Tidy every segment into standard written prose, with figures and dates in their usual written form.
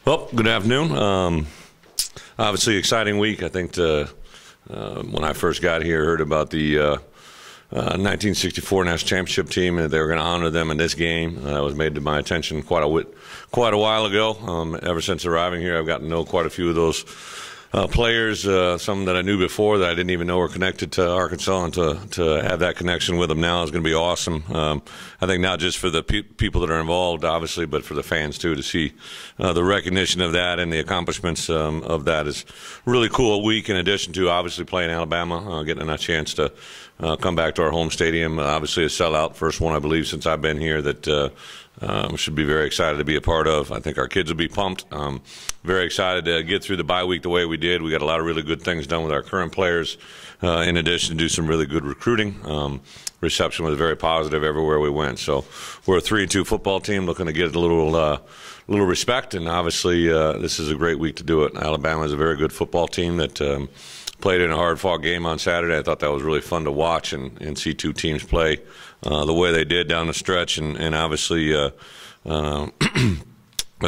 Well, good afternoon. Obviously, exciting week. I think when I first got here, heard about the 1964 National Championship team, and they were going to honor them in this game. That was made to my attention quite a while ago. Ever since arriving here, I've gotten to know quite a few of those players, some that I knew before that I didn't even know were connected to Arkansas, and to have that connection with them now is going to be awesome. I think not just for the people that are involved, obviously, but for the fans too, to see the recognition of that and the accomplishments of that is really cool. A week in addition to obviously playing Alabama, getting a chance to come back to our home stadium. Obviously a sellout, first one I believe since I've been here, that should be very excited to be a part of. I think our kids will be pumped. Very excited to get through the bye week the way we did. We got a lot of really good things done with our current players. In addition, to do some really good recruiting. Reception was very positive everywhere we went. So we're a 3-2 football team, looking to get a little respect. And obviously, this is a great week to do it. Alabama is a very good football team that played in a hard-fought game on Saturday. I thought that was really fun to watch and see two teams play the way they did down the stretch, and obviously a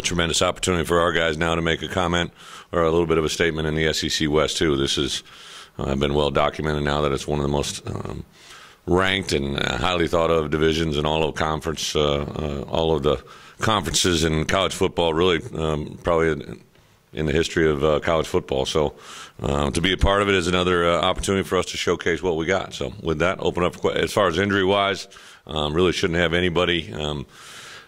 tremendous opportunity for our guys now to make a comment or a little bit of a statement in the SEC West too. This has been well documented now that it's one of the most ranked and highly thought of divisions in all of all of the conferences in college football, really probably in the history of college football. So to be a part of it is another opportunity for us to showcase what we got. So with that, open up as far as injury-wise, really shouldn't have anybody.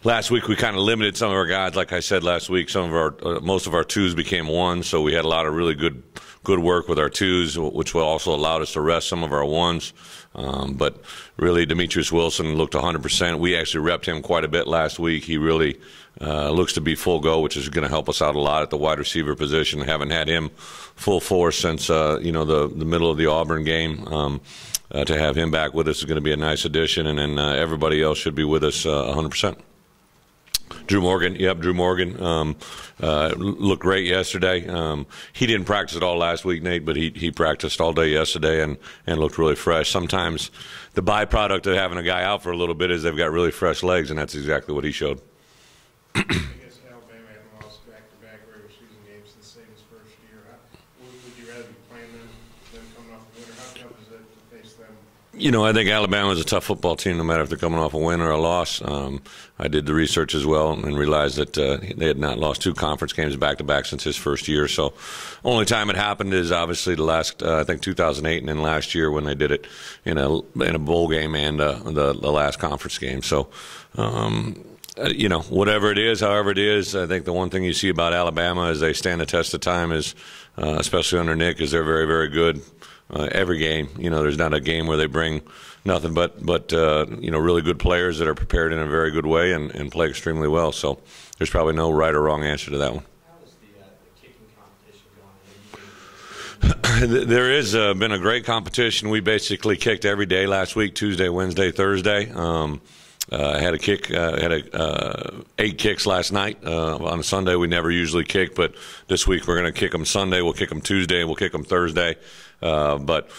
Last week we kind of limited some of our guys. Like I said last week, some of our most of our twos became ones, so we had a lot of really good work with our twos, which also allowed us to rest some of our ones. But really, Demetrius Wilson looked 100%. We actually repped him quite a bit last week. He really looks to be full go, which is going to help us out a lot at the wide receiver position. Haven't had him full force since the middle of the Auburn game. To have him back with us is going to be a nice addition, and then everybody else should be with us 100%. Drew Morgan, looked great yesterday. He didn't practice at all last week, Nate, but he practiced all day yesterday and looked really fresh. Sometimes the byproduct of having a guy out for a little bit is they've got really fresh legs, and that's exactly what he showed. I guess Alabama hadn't lost back-to-back regular season games since Saban's first year. Would you rather be playing them coming off a winner? How tough is it to face them? I think Alabama is a tough football team, no matter if they're coming off a win or a loss. I did the research as well and realized that they had not lost two conference games back-to-back since his first year. So only time it happened is obviously the last, I think, 2008, and then last year when they did it in a bowl game and the last conference game. So, whatever it is, however it is, I think the one thing you see about Alabama is they stand the test of time, is especially under Nick, is they're very, very good. Every game, there's not a game where they bring nothing but really good players that are prepared in a very good way and play extremely well. So there's probably no right or wrong answer to that one. How is the kicking competition going? There has been a great competition. We basically kicked every day last week: Tuesday, Wednesday, Thursday. Had 8 kicks last night. On a Sunday, we never usually kick, but this week we're going to kick them Sunday. We'll kick them Tuesday. We'll kick them Thursday. But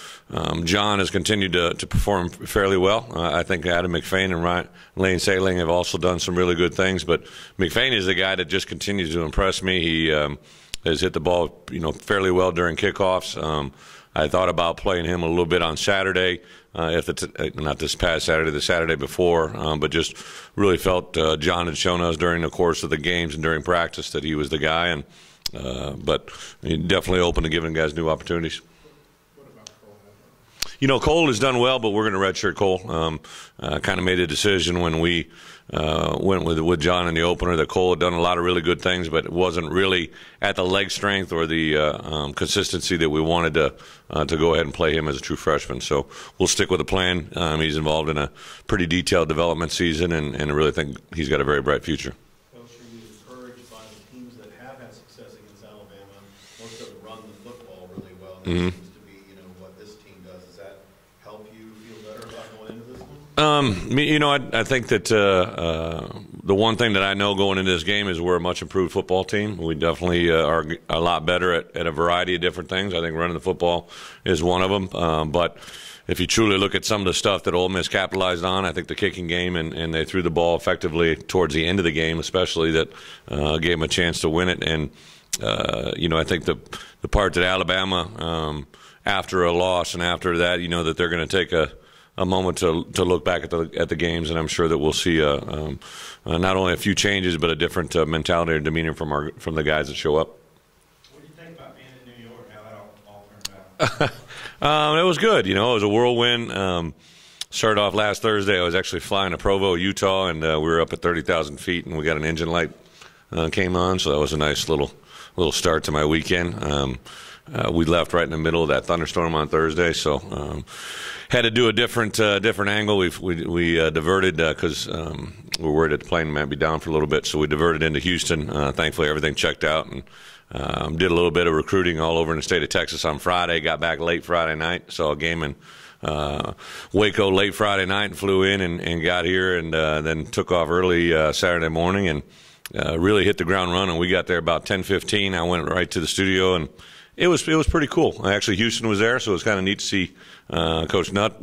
John has continued to perform fairly well. I think Adam McFain and Lane Saling have also done some really good things. But McFain is the guy that just continues to impress me. He has hit the ball, fairly well during kickoffs. I thought about playing him a little bit on Saturday, not this past Saturday, the Saturday before, but just really felt John had shown us during the course of the games and during practice that he was the guy, and but definitely open to giving guys new opportunities. What about Cole? Cole has done well, but we're going to redshirt Cole. Kind of made a decision when we went with John in the opener that Cole had done a lot of really good things, but it wasn't really at the leg strength or the consistency that we wanted to go ahead and play him as a true freshman. So we'll stick with the plan. He's involved in a pretty detailed development season, and I really think he's got a very bright future. Coach, are you encouraged by the teams that have had success against Alabama? Most of them run the football really well. Seems to be, what this team does. Does that help you feel better about going into this one? I think that the one thing that I know going into this game is we're a much improved football team. We definitely are a lot better at a variety of different things. I think running the football is one of them. But if you truly look at some of the stuff that Ole Miss capitalized on, I think the kicking game, and they threw the ball effectively towards the end of the game, especially, that gave them a chance to win it. And I think the part that Alabama, after a loss and after that, that they're going to take a moment to look back at the games, and I'm sure that we'll see not only a few changes but a different mentality or demeanor from the guys that show up. What do you think about being in New York? How that all turned out? It was good. It was a whirlwind. Started off last Thursday. I was actually flying to Provo, Utah, and we were up at 30,000 feet, and we got an engine light came on, so that was a nice little start to my weekend. We left right in the middle of that thunderstorm on Thursday, so had to do a different angle. We diverted because we were worried that the plane might be down for a little bit, so we diverted into Houston. Thankfully, everything checked out, and did a little bit of recruiting all over in the state of Texas on Friday. Got back late Friday night, saw a game in Waco late Friday night, and flew in and got here, and then took off early Saturday morning, and really hit the ground running. We got there about 10:15. I went right to the studio, and it was pretty cool. Actually, Houston was there, so it was kind of neat to see Coach Nutt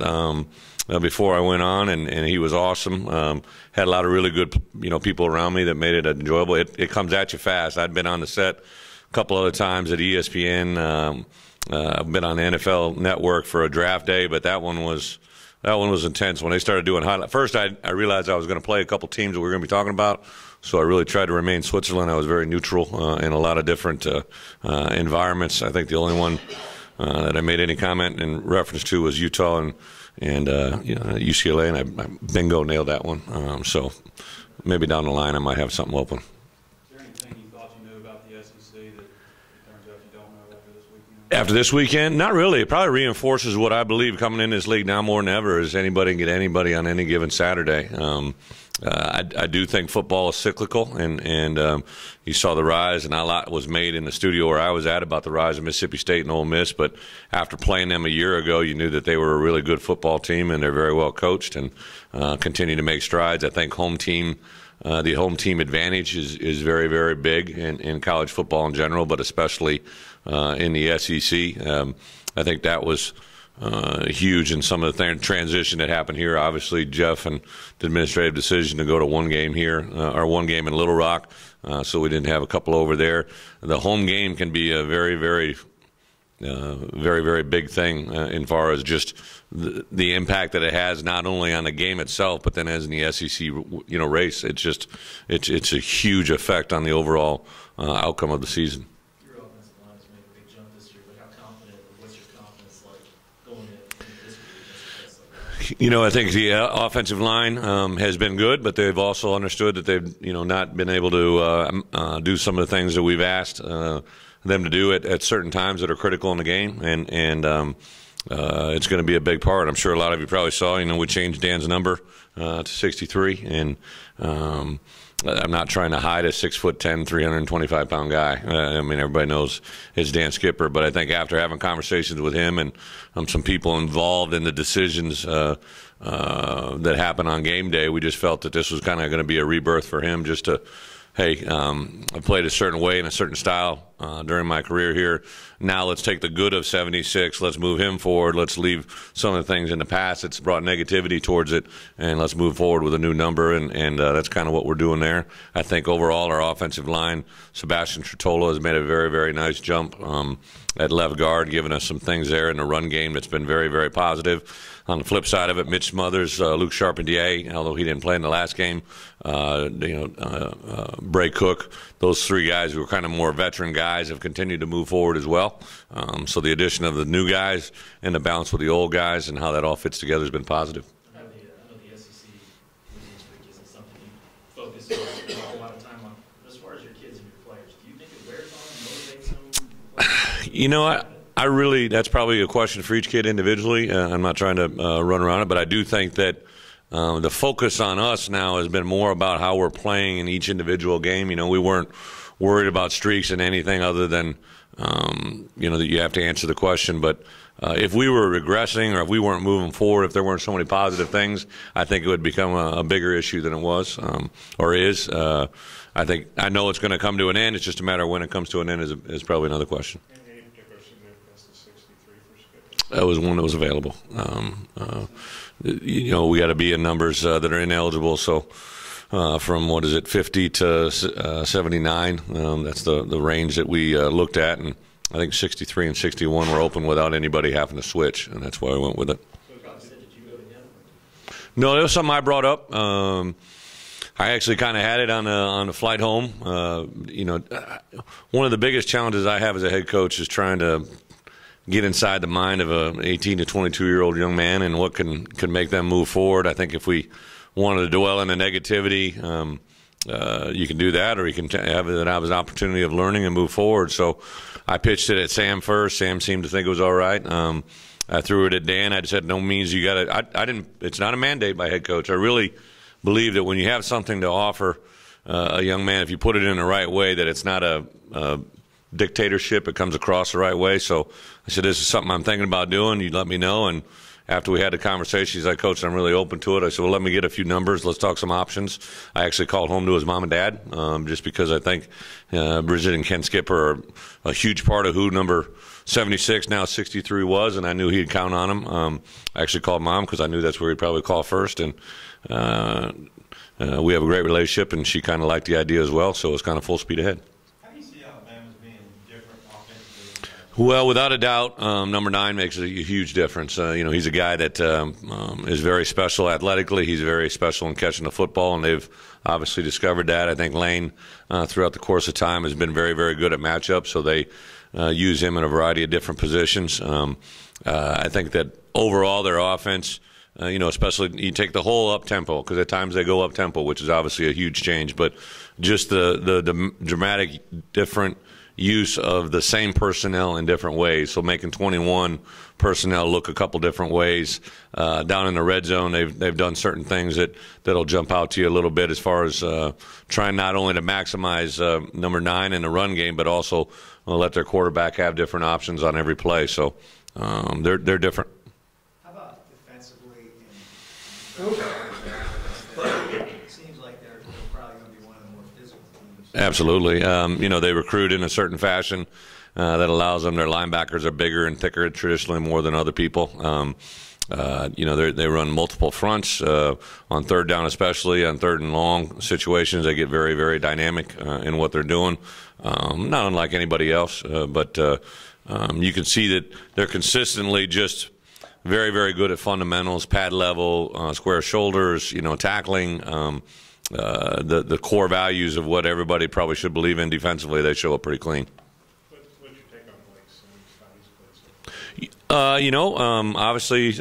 before I went on, and he was awesome. Had a lot of really good people around me that made it enjoyable. It comes at you fast. I'd been on the set a couple other times at ESPN. I've been on the NFL Network for a draft day, but that one was intense. When they started doing highlights, first I realized I was going to play a couple teams that we were going to be talking about. So I really tried to remain Switzerland. I was very neutral in a lot of different environments. I think the only one that I made any comment in reference to was Utah and UCLA, and I bingo nailed that one. So maybe down the line I might have something open. Is there anything you thought you knew about the SEC that it turns out you don't know after this weekend? After this weekend? Not really. It probably reinforces what I believe coming in this league now more than ever is anybody can get anybody on any given Saturday. I do think football is cyclical, and you saw the rise, and a lot was made in the studio where I was at about the rise of Mississippi State and Ole Miss. But after playing them a year ago, you knew that they were a really good football team, and they're very well coached and continue to make strides. I think the home team advantage is very, very big in college football in general, but especially in the SEC. I think that was huge in some of the transition that happened here. Obviously, Jeff and the administrative decision to go to one game here, or one game in Little Rock, so we didn't have a couple over there. The home game can be a very, very, very, very big thing as far as just the impact that it has not only on the game itself, but then as in the SEC, race. It's a huge effect on the overall outcome of the season. Your offensive line has made a big jump this year, but how confident, or what's your confidence like going into this week? I think the offensive line has been good, but they've also understood that they've not been able to do some of the things that we've asked them to do at certain times that are critical in the game, and it's going to be a big part. I'm sure a lot of you probably saw. We changed Dan's number to 63, and I'm not trying to hide a 6'10", 325-pound guy. Everybody knows it's Dan Skipper, but I think after having conversations with him and some people involved in the decisions that happen on game day, we just felt that this was kind of going to be a rebirth for him, just to, hey, I played a certain way in a certain style during my career here. Now let's take the good of 76. Let's move him forward. Let's leave some of the things in the past that's brought negativity towards it, and let's move forward with a new number, and that's kind of what we're doing there. I think overall our offensive line, Sebastian Tretola has made a very, very nice jump at left guard, giving us some things there in the run game that's been very, very positive. On the flip side of it, Mitch Smothers, Luke Charpentier, although he didn't play in the last game, Bray Cook, those three guys who were kind of more veteran guys have continued to move forward as well. So the addition of the new guys and the balance with the old guys and how that all fits together has been positive. I know the SEC losing streak isn't something you focus on a lot of time on. But as far as your kids and your players, do you think it wears on and motivates them? I really, that's probably a question for each kid individually. I'm not trying to run around it, but I do think that the focus on us now has been more about how we're playing in each individual game. We weren't worried about streaks and anything other than, that you have to answer the question. But if we were regressing or if we weren't moving forward, if there weren't so many positive things, I think it would become a bigger issue than it was or is. I know it's going to come to an end. It's just a matter of when it comes to an end is probably another question. That was one that was available. We got to be in numbers that are ineligible. So from 50 to 79, that's the range that we looked at, and I think 63 and 61 were open without anybody having to switch, and that's why I went with it. No, that was something I brought up. I actually kind of had it on the flight home. One of the biggest challenges I have as a head coach is trying to get inside the mind of an 18 to 22-year-old young man and what can make them move forward. I think if we wanted to dwell in the negativity, you can do that, or you can have an opportunity of learning and move forward. So I pitched it at Sam first. Sam seemed to think it was all right. I threw it at Dan. I said, no means you got to. I didn't. It's not a mandate by head coach. I really believe that when you have something to offer a young man, if you put it in the right way, that it's not a dictatorship. It comes across the right way. So I said, this is something I'm thinking about doing. You let me know. And after we had the conversation, he's like, Coach, I'm really open to it. I said, well, let me get a few numbers. Let's talk some options. I actually called home to his mom and dad just because I think Bridget and Ken Skipper are a huge part of who number 76, now 63 was, and I knew he'd count on him. I actually called Mom because I knew that's where he'd probably call first, and we have a great relationship, and she kind of liked the idea as well, so it was kind of full speed ahead. How do you see Alabama's being different offensively? Well, without a doubt, number 9 makes a huge difference. He's a guy that is very special athletically. He's very special in catching the football, and they've obviously discovered that. I think Lane, throughout the course of time, has been very, very good at matchups, so they use him in a variety of different positions. I think that overall their offense, especially you take the whole up-tempo, because at times they go up-tempo, which is obviously a huge change, but just the dramatic different use of the same personnel in different ways. So making 21 personnel look a couple different ways. Down in the red zone, they've done certain things that'll jump out to you a little bit as far as trying not only to maximize number 9 in the run game, but also let their quarterback have different options on every play. So they're different. How about defensively? It seems like they're probably going to be one of the more physical teams. Absolutely. They recruit in a certain fashion that allows them. Their linebackers are bigger and thicker traditionally more than other people. They run multiple fronts on third down, especially on third and long situations. They get very, very dynamic in what they're doing. Not unlike anybody else, but you can see that they're consistently just very, very good at fundamentals, pad level, square shoulders, tackling. The core values of what everybody probably should believe in defensively, they show up pretty clean. What's your take on Blake Sims, how he's played so far? Obviously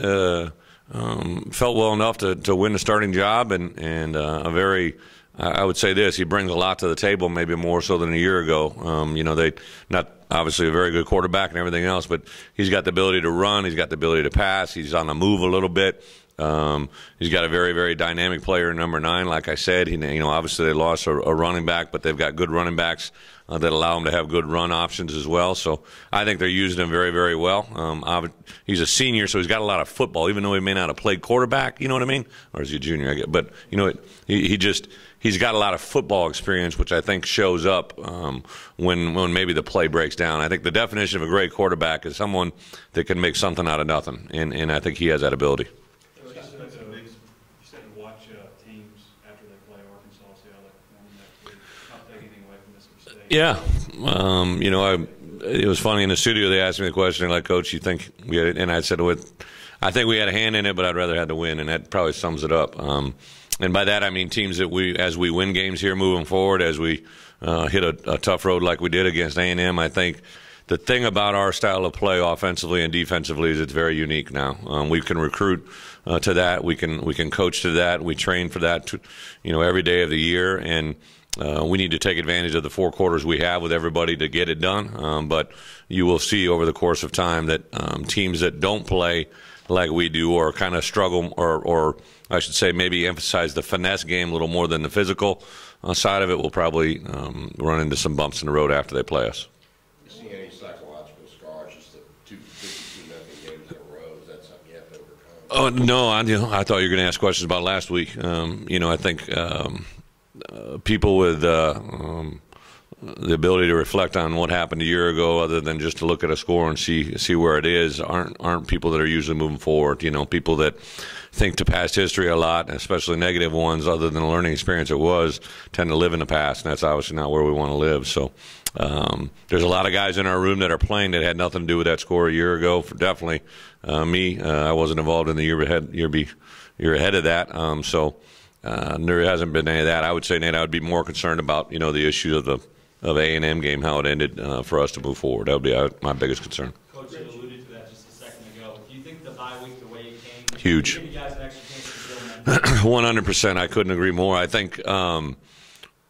felt well enough to win the starting job, and a very, I would say this, he brings a lot to the table, maybe more so than a year ago. They not obviously a very good quarterback and everything else, but he's got the ability to run, he's got the ability to pass, he's on the move a little bit. He's got a very, very dynamic player in number 9. Like I said, obviously they lost a running back, but they've got good running backs that allow them to have good run options as well. So I think they're using him very, very well. He's a senior, so he's got a lot of football, even though he may not have played quarterback. You know what I mean? Or is he a junior? I guess. But he's got a lot of football experience, which I think shows up when maybe the play breaks down. I think the definition of a great quarterback is someone that can make something out of nothing, and I think he has that ability. You said to watch teams after they play Arkansas, see how they perform next week. Not take anything away from Mississippi State. Yeah. It was funny in the studio. They asked me the question, like, Coach, you think we had it? And I said, I think we had a hand in it, but I'd rather have to win, and that probably sums it up. And by that I mean teams that as we win games here moving forward, as we hit a tough road like we did against A&M, I think the thing about our style of play offensively and defensively is it's very unique now. We can recruit to that. We can coach to that. We train for that, every day of the year, and we need to take advantage of the 4 quarters we have with everybody to get it done. But you will see over the course of time that teams that don't play like we do or kind of struggle or I should say maybe emphasize the finesse game a little more than the physical side of it will probably run into some bumps in the road after they play us. You see any psychological scars, just the 52-0 games in a row? Is that something you have to overcome? Oh, no, I thought you were going to ask questions about last week. I think people with the ability to reflect on what happened a year ago, other than just to look at a score and see where it is, aren't people that are usually moving forward. People that think to past history a lot, especially negative ones, other than the learning experience it was, tend to live in the past, and that's obviously not where we want to live. So there's a lot of guys in our room that are playing that had nothing to do with that score a year ago. Definitely me, I wasn't involved in the year ahead of that. So there hasn't been any of that. I would say, Nate, I would be more concerned about the issue of the A&M game, how it ended, for us to move forward. That would be my biggest concern. Coach, you alluded to that just a second ago. Do you think the bye week, the way it came, huge. give you guys an extra chance to build that? 100%. I couldn't agree more. I think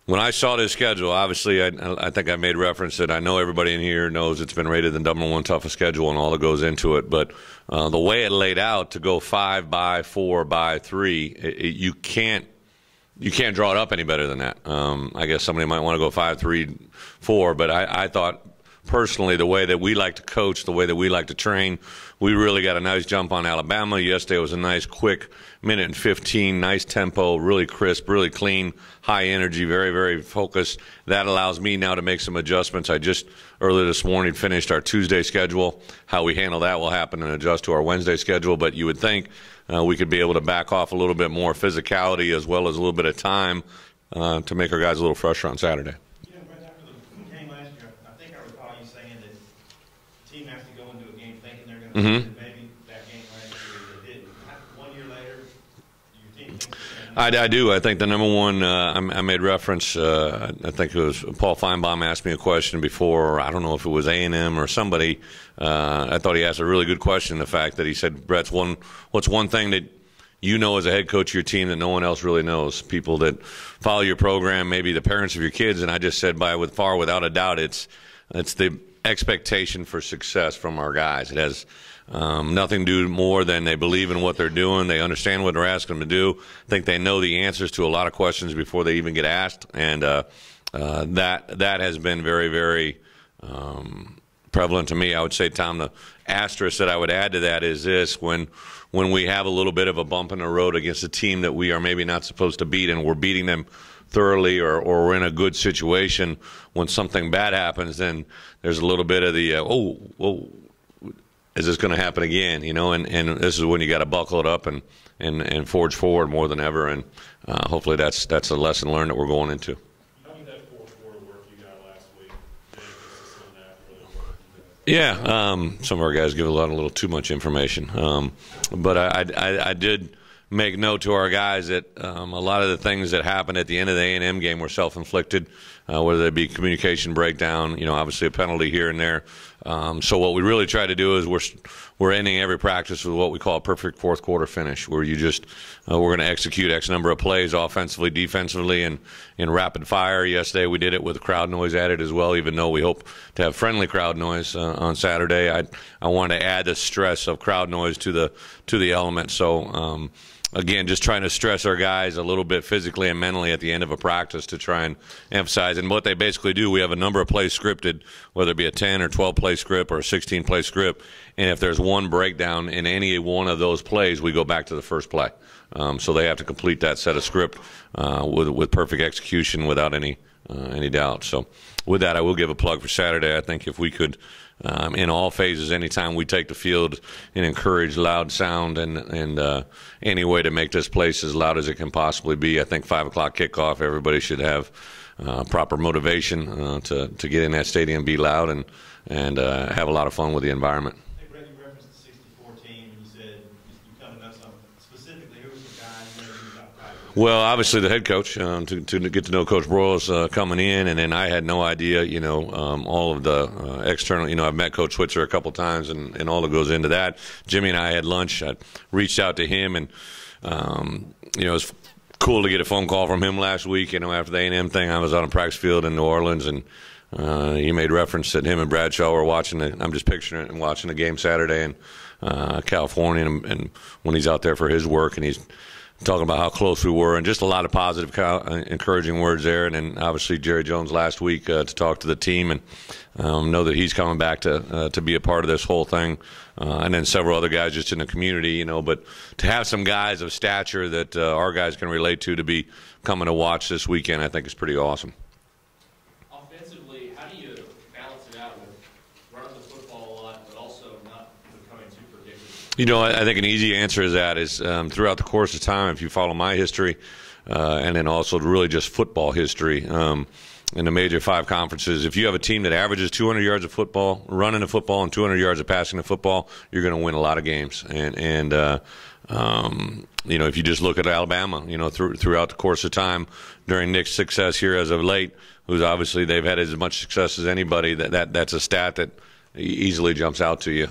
when I saw this schedule, obviously I think I made reference that I know everybody in here knows it's been rated the number one toughest schedule and all that goes into it. But the way it laid out to go 5 by 4 by 3, you can't draw it up any better than that. I guess somebody might want to go 5-3-4, but I thought personally the way that we like to coach, the way that we like to train, we really got a nice jump on Alabama. Yesterday was a nice, quick minute and 15, nice tempo, really crisp, really clean, high energy, very, very focused. That allows me now to make some adjustments. I just earlier this morning finished our Tuesday schedule. How we handle that will happen and adjust to our Wednesday schedule, but you would think we could be able to back off a little bit more physicality as well as a little bit of time to make our guys a little fresher on Saturday. Yeah, right after the game last year, I think I recall you saying that the team has to go into a game thinking they're going to win, and maybe that game last year they didn't. 1 year later, your team thinks the same. I do. I think the number one, I made reference, I think it was Paul Feinbaum asked me a question before, I don't know if it was A&M or somebody. I thought he asked a really good question, the fact that he said, Brett, what's one thing that you know as a head coach of your team that no one else really knows? People that follow your program, maybe the parents of your kids, and I just said without a doubt, it's the expectation for success from our guys. It has nothing to do more than they believe in what they're doing. They understand what we're asking them to do. I think they know the answers to a lot of questions before they even get asked, and that has been very, very prevalent to me. I would say, Tom, the asterisk that I would add to that is this: when we have a little bit of a bump in the road against a team that we are maybe not supposed to beat, and we're beating them thoroughly, or we're in a good situation, when something bad happens, then there's a little bit of the is this going to happen again? And this is when you got to buckle it up and forge forward more than ever. And hopefully that's a lesson learned that we're going into. How did that fourth quarter work you got last week? Yeah, some of our guys give a little too much information, but I did make note to our guys that a lot of the things that happened at the end of the A&M game were self-inflicted, whether it be communication breakdown, obviously a penalty here and there. So what we really try to do is we're ending every practice with what we call a perfect fourth quarter finish, where you just we're going to execute X number of plays offensively, defensively, and in rapid fire. Yesterday we did it with crowd noise added as well, even though we hope to have friendly crowd noise on Saturday. I wanted to add the stress of crowd noise to the element. So again, just trying to stress our guys a little bit physically and mentally at the end of a practice to try and emphasize. And what they basically do, we have a number of plays scripted, whether it be a 10 or 12-play script or a 16-play script. And if there's one breakdown in any one of those plays, we go back to the first play. So they have to complete that set of script with perfect execution without any doubt. So with that, I will give a plug for Saturday. I think if we could, in all phases, anytime we take the field and encourage loud sound and any way to make this place as loud as it can possibly be, I think 5 o'clock kickoff, everybody should have proper motivation to get in that stadium, be loud, and have a lot of fun with the environment. Hey, Brett, you referenced the 64 team, and you said you kind of know some specifically. Who were some guys maybe you got practice? Well, obviously the head coach, to get to know Coach Broyles coming in, and then I had no idea, all of the external, I've met Coach Switzer a couple times and all that goes into that. Jimmy and I had lunch. I reached out to him, and, it was cool to get a phone call from him last week, after the A&M thing. I was on a practice field in New Orleans, and he made reference that him and Bradshaw were watching I'm just picturing it, and watching the game Saturday in California, and when he's out there for his work, and he's talking about how close we were, and just a lot of positive, encouraging words there. And then obviously Jerry Jones last week to talk to the team and know that he's coming back to be a part of this whole thing. And then several other guys just in the community, but to have some guys of stature that our guys can relate to be coming to watch this weekend, I think is pretty awesome. Offensively, I think an easy answer to that is throughout the course of time, if you follow my history, and then also really just football history in the major 5 conferences, if you have a team that averages 200 yards of football, running the football, and 200 yards of passing the football, you're going to win a lot of games. And if you just look at Alabama, throughout the course of time during Nick's success here as of late, who's obviously they've had as much success as anybody, that's a stat that easily jumps out to you.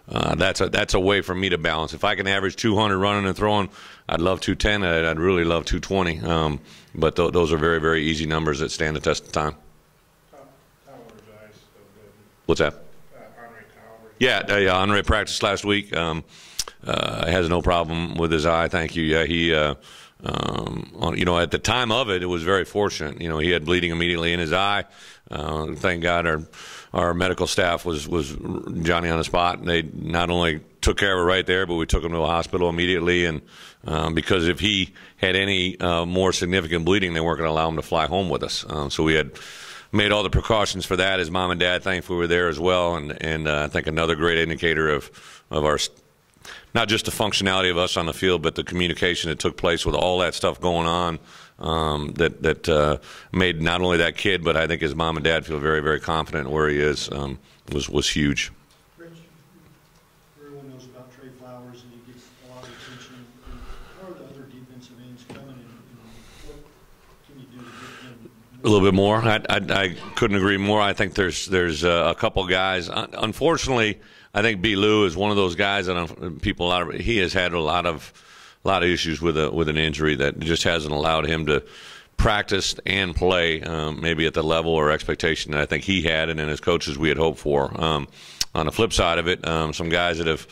That's a way for me to balance. If I can average 200 running and throwing, I'd love 210. I'd really love 220. But those are very, very easy numbers that stand the test of time. What's that? Yeah, Andre practiced last week. Has no problem with his eye. Thank you. Yeah, he. At the time of it, it was very fortunate. He had bleeding immediately in his eye. Thank God our medical staff was Johnny on the spot, and they not only took care of it right there, but we took him to a hospital immediately. And because if he had any more significant bleeding, they weren't going to allow him to fly home with us. So we had made all the precautions for that. His mom and dad, thankfully, were there as well. And I think another great indicator of our not just the functionality of us on the field, but the communication that took place with all that stuff going on that made not only that kid, but I think his mom and dad feel very, very confident in where he is, was huge. Rich, everyone knows about Trey Flowers, and he gets a lot of attention. How are the other defensive ends coming, and what can you do to get them A little bit more. I couldn't agree more. I think there's a couple guys. Unfortunately, I think B. Lou is one of those guys that he has had a lot of issues with an injury that just hasn't allowed him to practice and play maybe at the level or expectation that I think he had and then his coaches we had hoped for. On the flip side of it, some guys that have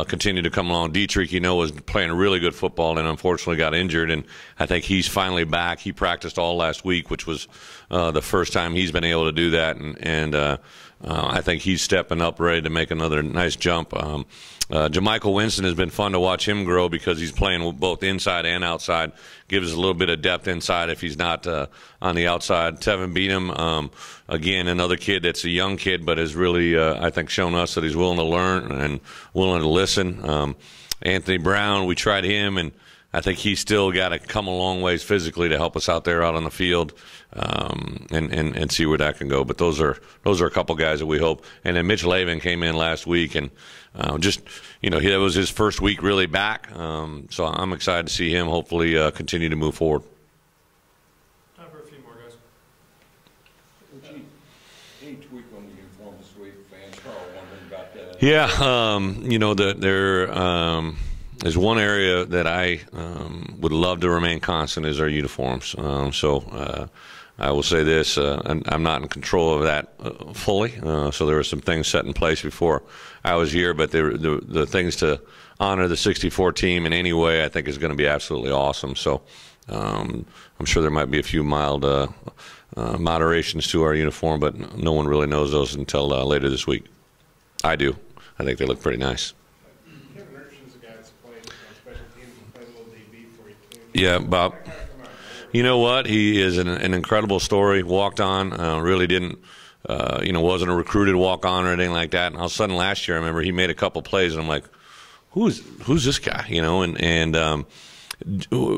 continued to come along. Dietrich, was playing really good football and unfortunately got injured, and I think he's finally back. He practiced all last week, which was the first time he's been able to do that, and I think he's stepping up, ready to make another nice jump. Jamichael Winston has been fun to watch him grow because he's playing both inside and outside. Gives us a little bit of depth inside if he's not on the outside. Tevin Beanham, again, another kid that's a young kid but has really, I think, shown us that he's willing to learn and willing to listen. Anthony Brown, we tried him, and I think he's still got to come a long ways physically to help us out there out on the field and see where that can go. But those are a couple guys that we hope. And then Mitch Lavin came in last week, and that was his first week really back. So I'm excited to see him hopefully continue to move forward. Time for a few more, guys. Any tweak on the uniform this week? Fans are wondering about that. Yeah, there's one area that I would love to remain constant is our uniforms. So I will say this, and I'm not in control of that fully. So there were some things set in place before I was here, but the things to honor the 64 team in any way I think is going to be absolutely awesome. So I'm sure there might be a few mild moderations to our uniform, but no one really knows those until later this week. I do. I think they look pretty nice. Yeah, Bob. You know what? He is an incredible story. Walked on, really didn't, wasn't a recruited walk-on or anything like that. And all of a sudden last year, I remember he made a couple plays, and I'm like, who's this guy? And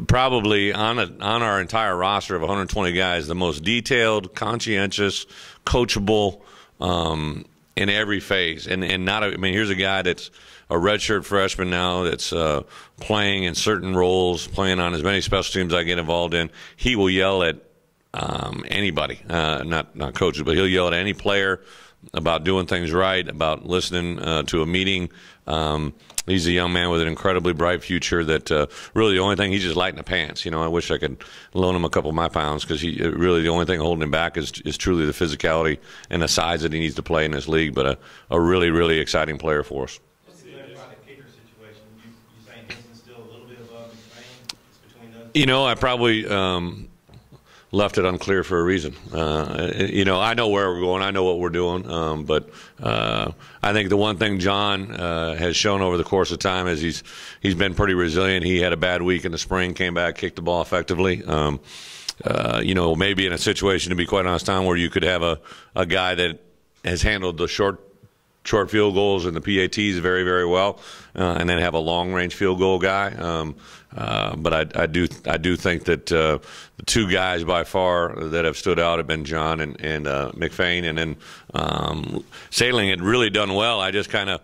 probably on our entire roster of 120 guys, the most detailed, conscientious, coachable in every phase. And here's a guy that's a redshirt freshman now that's playing in certain roles, playing on as many special teams I get involved in. He will yell at anybody, not coaches, but he'll yell at any player about doing things right, about listening to a meeting. He's a young man with an incredibly bright future that really the only thing, he's just light in the pants. I wish I could loan him a couple of my pounds because really the only thing holding him back is truly the physicality and the size that he needs to play in this league, but a really, really exciting player for us. I probably left it unclear for a reason. I know where we're going. I know what we're doing. But I think the one thing John has shown over the course of time is he's been pretty resilient. He had a bad week in the spring, came back, kicked the ball effectively. Maybe in a situation, to be quite honest, Tom, where you could have a guy that has handled the short short field goals and the PATs very, very well, and then have a long-range field goal guy. But I do think that the two guys by far that have stood out have been John and McFain, and then Sailing had really done well. I just kind of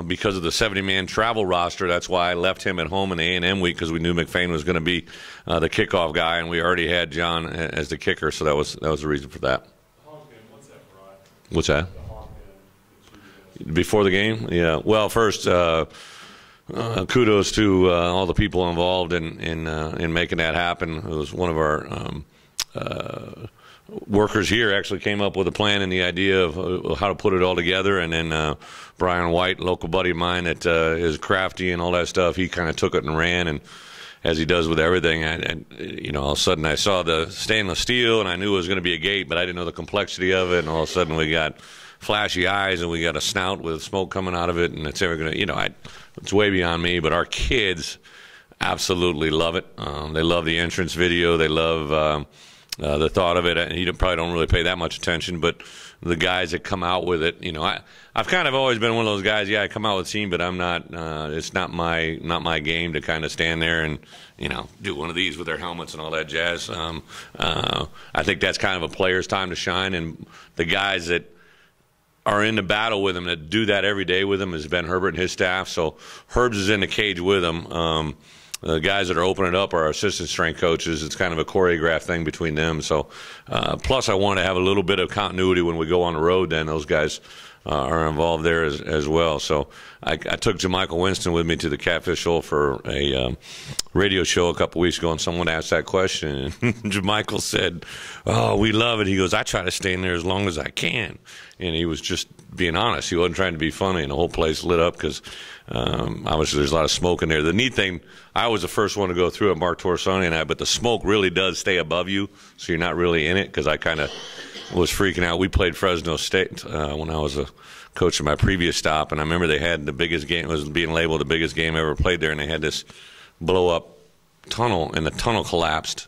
because of the 70-man travel roster, that's why I left him at home in the A&M week, because we knew McFain was going to be the kickoff guy, and we already had John as the kicker, so that was the reason for that. What's that, Brian? What's that? The Hawk end. Before the game? Yeah. Well, first, kudos to all the people involved in making that happen. It was one of our workers here actually came up with a plan and the idea of how to put it all together, and then Brian White, local buddy of mine that is crafty and all that stuff, he kind of took it and ran, and as he does with everything, all of a sudden I saw the stainless steel and I knew it was going to be a gate, but I didn't know the complexity of it, and all of a sudden we got flashy eyes and we got a snout with smoke coming out of it, and it's ever going to, it's way beyond me, but our kids absolutely love it. They love the entrance video. They love the thought of it, and you probably don't really pay that much attention, but the guys that come out with it, I've kind of always been one of those guys. Yeah, I come out with a team, but I'm not. It's not my game to kind of stand there and do one of these with their helmets and all that jazz. I think that's kind of a player's time to shine, and the guys that are in the battle with him, that do that every day with him, is Ben Herbert and his staff. So Herbs is in the cage with him. The guys that are opening it up are our assistant strength coaches. It's kind of a choreographed thing between them. So, plus I want to have a little bit of continuity when we go on the road. Then those guys are involved there as well. So I took Jamichael Winston with me to the Catfish Show for a radio show a couple weeks ago, and someone asked that question. And Jamichael said, "Oh, we love it." He goes, "I try to stay in there as long as I can." And he was just being honest. He wasn't trying to be funny, and the whole place lit up because obviously there's a lot of smoke in there. The neat thing, I was the first one to go through it, Mark Torsoni and I, but the smoke really does stay above you, so you're not really in it, because I kind of was freaking out. We played Fresno State when I was a coach of my previous stop, and I remember they had the biggest game, it was being labeled the biggest game ever played there, and they had this blow-up tunnel, and the tunnel collapsed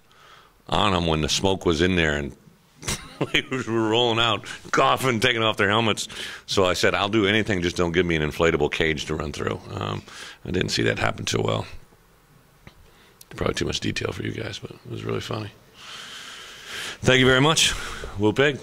on them when the smoke was in there, and players were rolling out, coughing, taking off their helmets. So I said, I'll do anything, just don't give me an inflatable cage to run through. I didn't see that happen too well. Probably too much detail for you guys, but it was really funny. Thank you very much. Whoop Pig.